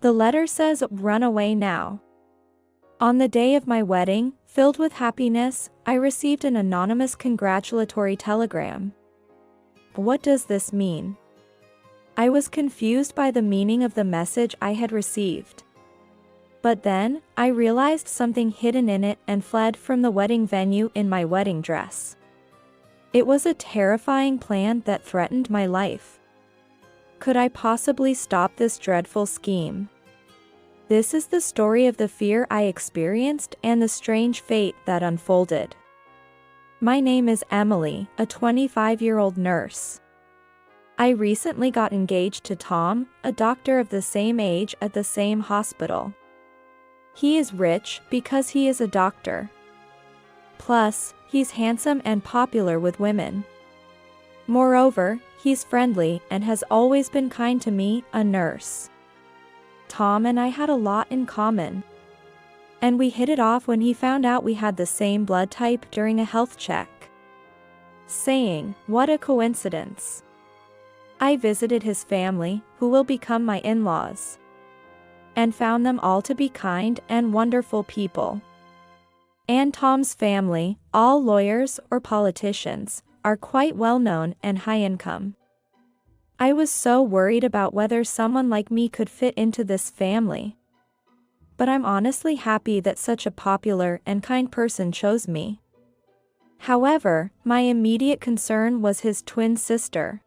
The letter says, "Run away now." On the day of my wedding, filled with happiness, I received an anonymous congratulatory telegram. What does this mean? I was confused by the meaning of the message I had received. But then, I realized something hidden in it and fled from the wedding venue in my wedding dress. It was a terrifying plan that threatened my life. Could I possibly stop this dreadful scheme? This is the story of the fear I experienced and the strange fate that unfolded. My name is Emily, a 25-year-old nurse. I recently got engaged to Tom, a doctor of the same age at the same hospital. He is rich because he is a doctor. Plus, he's handsome and popular with women. Moreover, he's friendly and has always been kind to me, a nurse. Tom and I had a lot in common. And we hit it off when he found out we had the same blood type during a health check. Saying, "What a coincidence." I visited his family, who will become my in-laws, and found them all to be kind and wonderful people. And Tom's family, all lawyers or politicians, are quite well known and high income. I was so worried about whether someone like me could fit into this family. But I'm honestly happy that such a popular and kind person chose me. However, my immediate concern was his twin sister.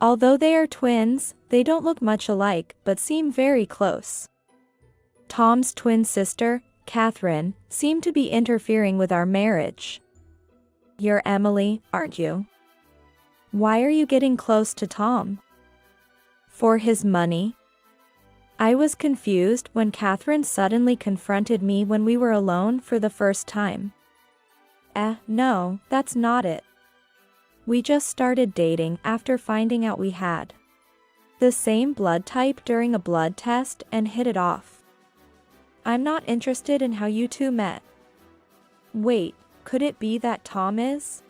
Although they are twins, they don't look much alike but seem very close. Tom's twin sister, Catherine, seemed to be interfering with our marriage. You're Emily, aren't you? Why are you getting close to Tom? For his money? I was confused when Catherine suddenly confronted me when we were alone for the first time. No, that's not it. We just started dating after finding out we had the same blood type during a blood test and hit it off. I'm not interested in how you two met. Wait, could it be that Tom is?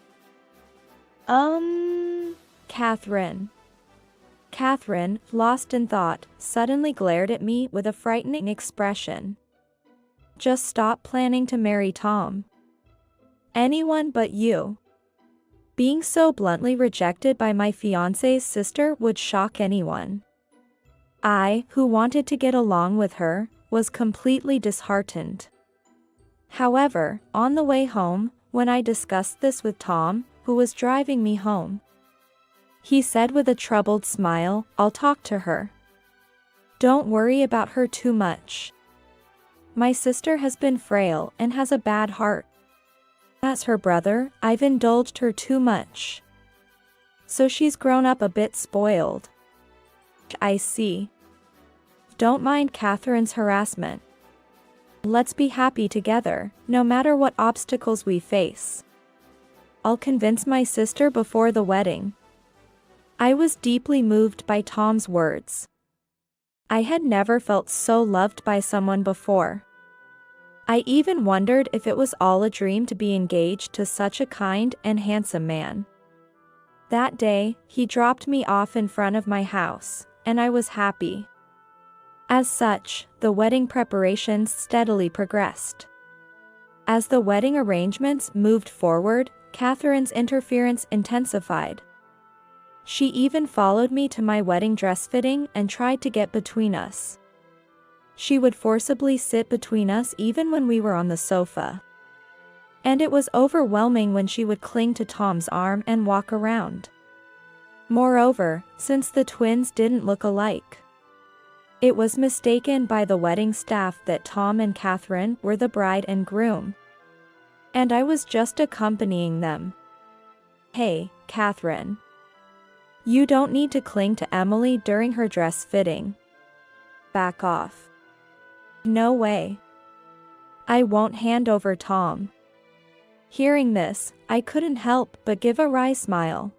Catherine. Catherine, lost in thought, suddenly glared at me with a frightening expression. Just stop planning to marry Tom. Anyone but you. Being so bluntly rejected by my fiancé's sister would shock anyone. I, who wanted to get along with her, was completely disheartened. However, on the way home, when I discussed this with Tom, who was driving me home, he said with a troubled smile, "I'll talk to her. Don't worry about her too much. My sister has been frail and has a bad heart. As her brother, I've indulged her too much. So she's grown up a bit spoiled." I see. Don't mind Catherine's harassment. Let's be happy together, no matter what obstacles we face. I'll convince my sister before the wedding. I was deeply moved by Tom's words. I had never felt so loved by someone before. I even wondered if it was all a dream to be engaged to such a kind and handsome man. That day, he dropped me off in front of my house, and I was happy. As such, the wedding preparations steadily progressed. As the wedding arrangements moved forward, Catherine's interference intensified. She even followed me to my wedding dress fitting and tried to get between us. She would forcibly sit between us even when we were on the sofa. And it was overwhelming when she would cling to Tom's arm and walk around. Moreover, since the twins didn't look alike, it was mistaken by the wedding staff that Tom and Catherine were the bride and groom. And I was just accompanying them. Hey, Catherine. You don't need to cling to Emily during her dress fitting. Back off. No way. I won't hand over Tom. Hearing this, I couldn't help but give a wry smile.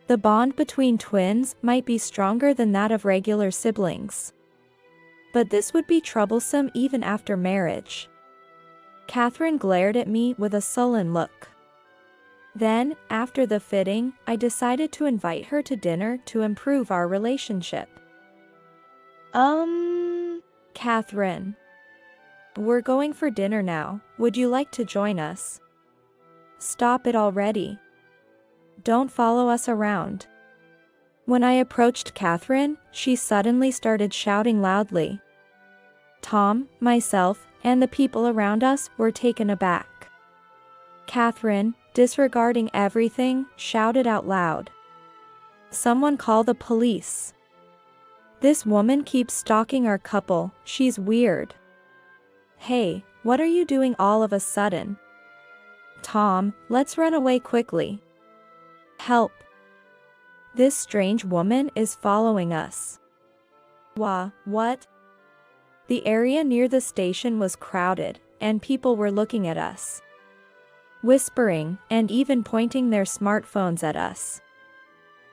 The bond between twins might be stronger than that of regular siblings. But this would be troublesome even after marriage. Catherine glared at me with a sullen look. Then, after the fitting, I decided to invite her to dinner to improve our relationship. Catherine. We're going for dinner now. Would you like to join us? Stop it already. Don't follow us around. When I approached Catherine, she suddenly started shouting loudly. Tom, myself, and the people around us were taken aback. Catherine, disregarding everything, shouted out loud. Someone call the police. This woman keeps stalking our couple, she's weird. Hey, what are you doing all of a sudden? Tom, let's run away quickly. Help. This strange woman is following us. What? The area near the station was crowded, and people were looking at us, whispering, and even pointing their smartphones at us.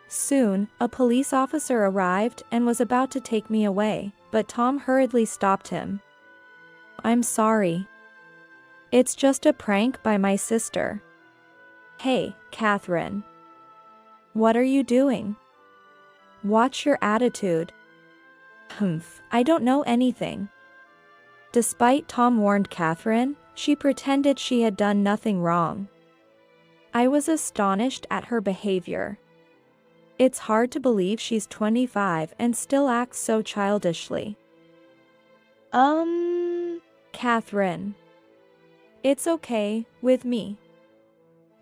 Soon, a police officer arrived and was about to take me away, but Tom hurriedly stopped him. I'm sorry. It's just a prank by my sister. Hey, Catherine. What are you doing? Watch your attitude. I don't know anything. Despite Tom warned Catherine, she pretended she had done nothing wrong. I was astonished at her behavior. It's hard to believe she's 25 and still acts so childishly. Catherine. It's okay, with me.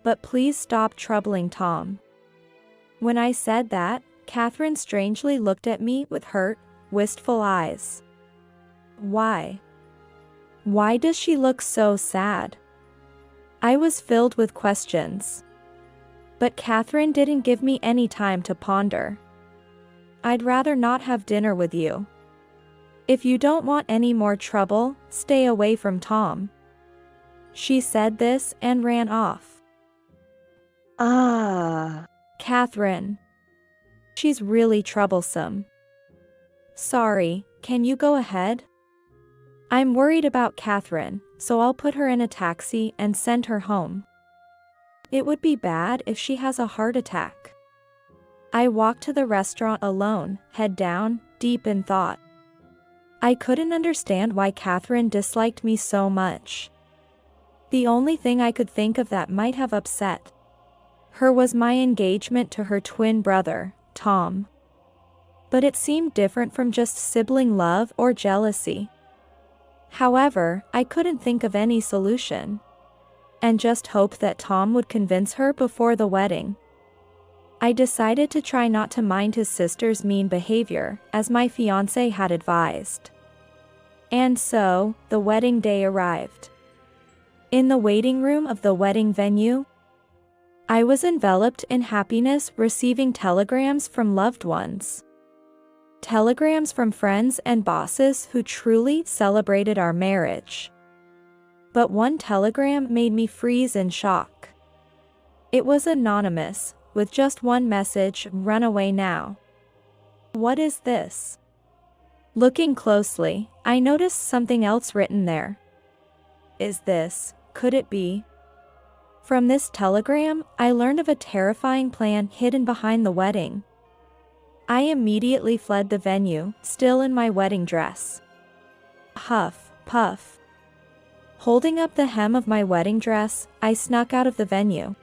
But please stop troubling Tom. When I said that, Catherine strangely looked at me with hurt, wistful eyes. Why? Why does she look so sad? I was filled with questions. But Catherine didn't give me any time to ponder. I'd rather not have dinner with you. If you don't want any more trouble, stay away from Tom. She said this and ran off. Catherine. She's really troublesome. Sorry, can you go ahead? I'm worried about Catherine, so I'll put her in a taxi and send her home. It would be bad if she has a heart attack. I walked to the restaurant alone, head down, deep in thought. I couldn't understand why Catherine disliked me so much. The only thing I could think of that might have upset her was my engagement to her twin brother, Tom. But it seemed different from just sibling love or jealousy. However, I couldn't think of any solution, and just hoped that Tom would convince her before the wedding. I decided to try not to mind his sister's mean behavior, as my fiancé had advised. And so, the wedding day arrived. In the waiting room of the wedding venue, I was enveloped in happiness, receiving telegrams from loved ones. Telegrams from friends and bosses who truly celebrated our marriage. But one telegram made me freeze in shock. It was anonymous, with just one message: run away now. What is this? Looking closely, I noticed something else written there. Could it be? From this telegram, I learned of a terrifying plan hidden behind the wedding. I immediately fled the venue, still in my wedding dress. Huff, puff. Holding up the hem of my wedding dress, I snuck out of the venue,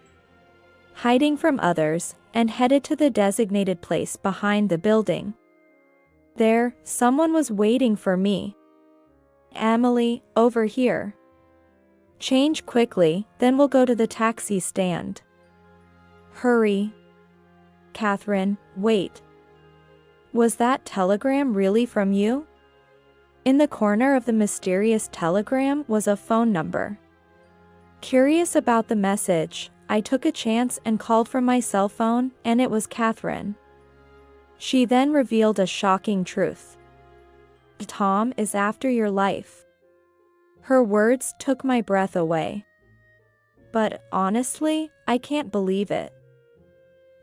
hiding from others, and headed to the designated place behind the building. There, someone was waiting for me. Emily, over here. Change quickly, then we'll go to the taxi stand. Hurry. Catherine, wait. Was that telegram really from you? In the corner of the mysterious telegram was a phone number. Curious about the message, I took a chance and called from my cell phone, and it was Catherine. She then revealed a shocking truth. Tom is after your life. Her words took my breath away. But honestly, I can't believe it.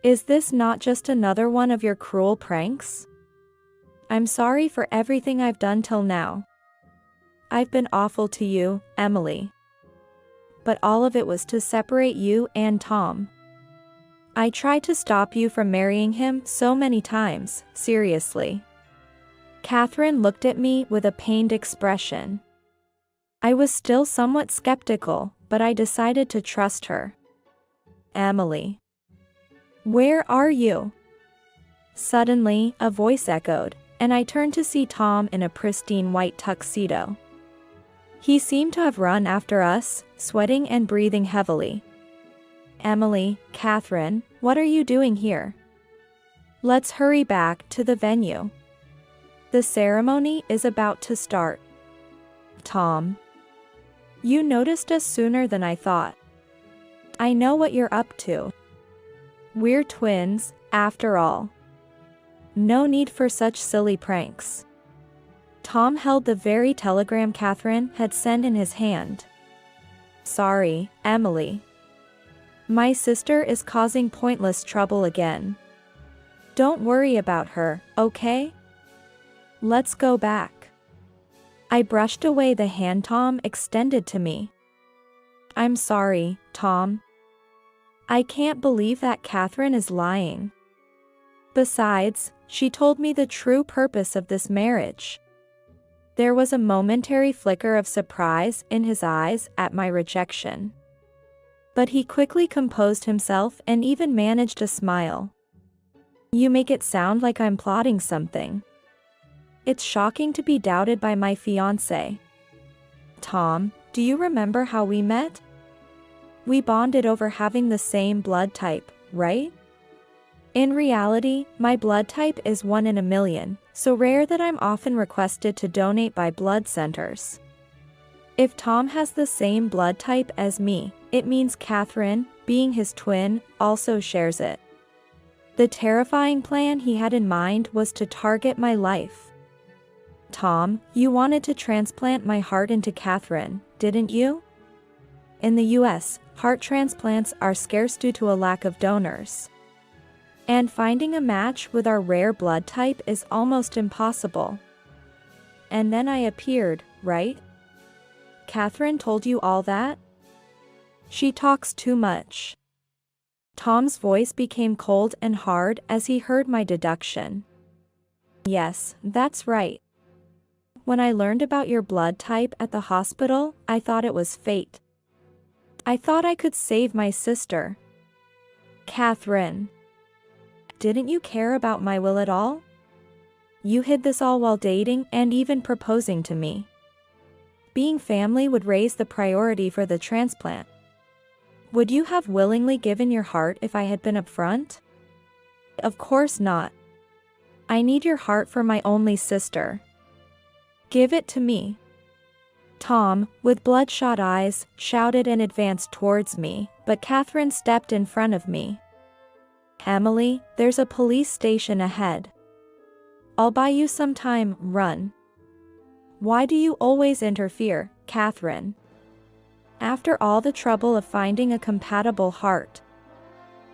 Is this not just another one of your cruel pranks? I'm sorry for everything I've done till now. I've been awful to you, Emily. But all of it was to separate you and Tom. I tried to stop you from marrying him so many times, seriously. Catherine looked at me with a pained expression. I was still somewhat skeptical, but I decided to trust her. Emily. Where are you? Suddenly, a voice echoed, and I turned to see Tom in a pristine white tuxedo. He seemed to have run after us, sweating and breathing heavily. Emily, Catherine, what are you doing here? Let's hurry back to the venue. The ceremony is about to start. Tom. You noticed us sooner than I thought. I know what you're up to. We're twins, after all. No need for such silly pranks. Tom held the very telegram Catherine had sent in his hand. Sorry, Emily. My sister is causing pointless trouble again. Don't worry about her, okay? Let's go back. I brushed away the hand Tom extended to me. I'm sorry, Tom. I can't believe that Catherine is lying. Besides, she told me the true purpose of this marriage. There was a momentary flicker of surprise in his eyes at my rejection. But he quickly composed himself and even managed a smile. You make it sound like I'm plotting something. It's shocking to be doubted by my fiancé. Tom, do you remember how we met? We bonded over having the same blood type, right? In reality, my blood type is 1 in a million, so rare that I'm often requested to donate by blood centers. If Tom has the same blood type as me, it means Catherine, being his twin, also shares it. The terrifying plan he had in mind was to target my life. Tom, you wanted to transplant my heart into Catherine, didn't you? In the US, heart transplants are scarce due to a lack of donors. And finding a match with our rare blood type is almost impossible. And then I appeared, right? Catherine told you all that? She talks too much. Tom's voice became cold and hard as he heard my deduction. Yes, that's right. When I learned about your blood type at the hospital, I thought it was fate. I thought I could save my sister. Catherine. Didn't you care about my will at all? You hid this all while dating and even proposing to me. Being family would raise the priority for the transplant. Would you have willingly given your heart if I had been upfront? Of course not. I need your heart for my only sister. Give it to me. Tom, with bloodshot eyes, shouted and advanced towards me, but Catherine stepped in front of me. Emily, there's a police station ahead. I'll buy you some time, run. Why do you always interfere, Catherine? After all the trouble of finding a compatible heart.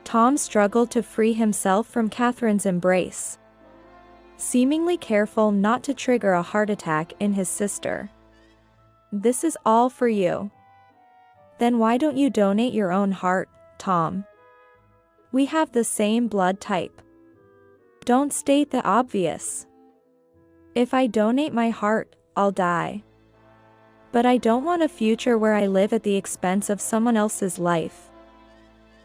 Tom struggled to free himself from Catherine's embrace, seemingly careful not to trigger a heart attack in his sister. This is all for you. Then why don't you donate your own heart, Tom? We have the same blood type. Don't state the obvious. If I donate my heart, I'll die. But I don't want a future where I live at the expense of someone else's life.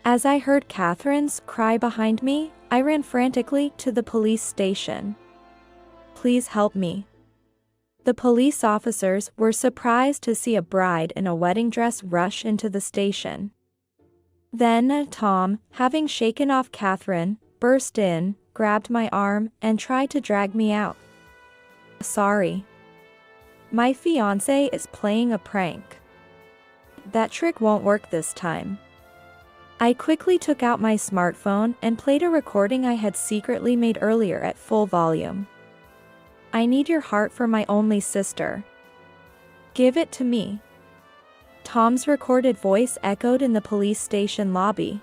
As I heard Catherine's cry behind me, I ran frantically to the police station. Please help me. The police officers were surprised to see a bride in a wedding dress rush into the station. Then Tom, having shaken off Catherine, burst in, grabbed my arm, and tried to drag me out. Sorry. My fiancé is playing a prank. That trick won't work this time. I quickly took out my smartphone and played a recording I had secretly made earlier at full volume. I need your heart for my only sister. Give it to me. Tom's recorded voice echoed in the police station lobby.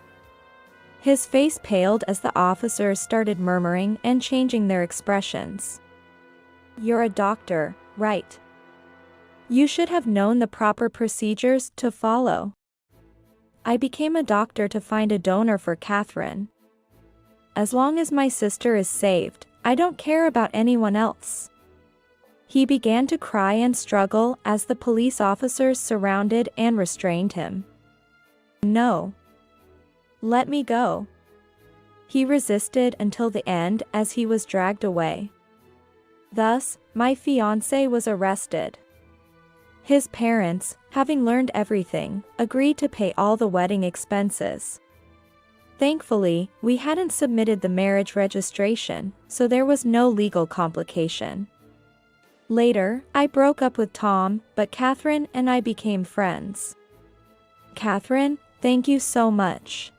His face paled as the officers started murmuring and changing their expressions. You're a doctor, right? You should have known the proper procedures to follow. I became a doctor to find a donor for Catherine. As long as my sister is saved, I don't care about anyone else. He began to cry and struggle as the police officers surrounded and restrained him. "No. Let me go." He resisted until the end as he was dragged away. Thus, my fiancé was arrested. His parents, having learned everything, agreed to pay all the wedding expenses. Thankfully, we hadn't submitted the marriage registration, so there was no legal complication. Later, I broke up with Tom, but Catherine and I became friends. Catherine, thank you so much.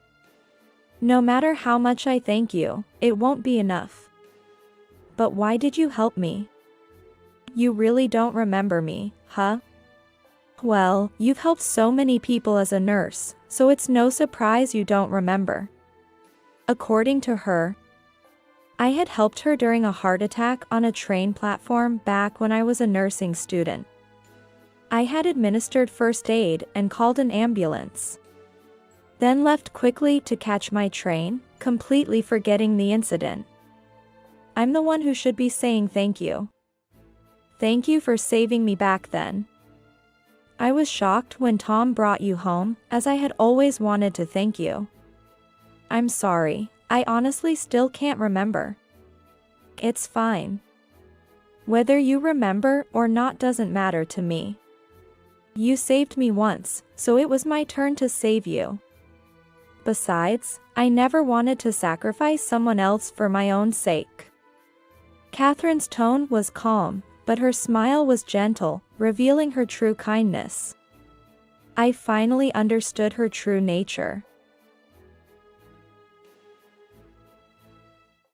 No matter how much I thank you, it won't be enough. But why did you help me? You really don't remember me, huh? Well, you've helped so many people as a nurse, so it's no surprise you don't remember. According to her, I had helped her during a heart attack on a train platform back when I was a nursing student. I had administered first aid and called an ambulance. Then left quickly to catch my train, completely forgetting the incident. I'm the one who should be saying thank you. Thank you for saving me back then. I was shocked when Tom brought you home, as I had always wanted to thank you. I'm sorry, I honestly still can't remember. It's fine. Whether you remember or not doesn't matter to me. You saved me once, so it was my turn to save you. Besides, I never wanted to sacrifice someone else for my own sake. Catherine's tone was calm, but her smile was gentle, revealing her true kindness. I finally understood her true nature.